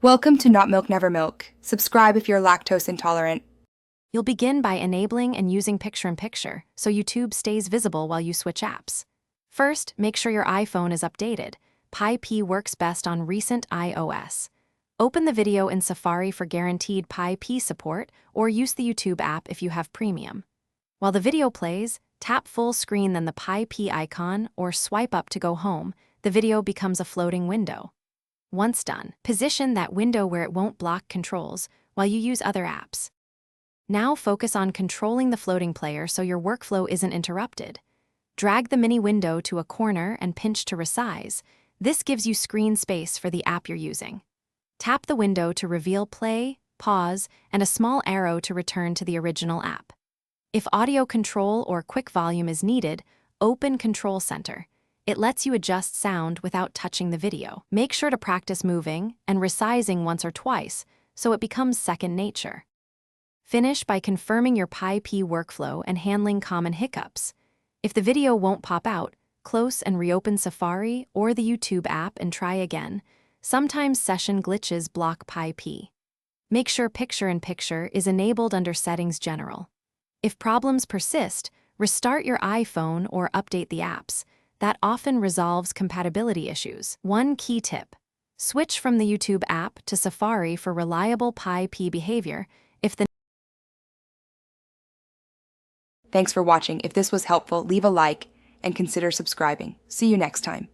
Welcome to Not Milk Never Milk. Subscribe if you're lactose intolerant. You'll begin by enabling and using picture-in-picture, so YouTube stays visible while you switch apps. First, make sure your iPhone is updated. PyP works best on recent iOS. Open the video in Safari for guaranteed PyP support, or use the YouTube app if you have premium. While the video plays, tap full screen, then the PyP icon, or swipe up to go home. The video becomes a floating window. Once done, position that window where it won't block controls while you use other apps. Now focus on controlling the floating player so your workflow isn't interrupted. Drag the mini window to a corner and pinch to resize. This gives you screen space for the app you're using. Tap the window to reveal play, pause, and a small arrow to return to the original app. If audio control or quick volume is needed, open Control Center. It lets you adjust sound without touching the video. Make sure to practice moving and resizing once or twice so it becomes second nature. Finish by confirming your PyP workflow and handling common hiccups. If the video won't pop out, close and reopen Safari or the YouTube app and try again. Sometimes session glitches block PyP. Make sure picture-in-picture is enabled under Settings General. If problems persist, restart your iPhone or update the apps. That often resolves compatibility issues. One key tip: switch from the YouTube app to Safari for reliable PyP behavior. Thanks for watching. If this was helpful, leave a like and consider subscribing. See you next time.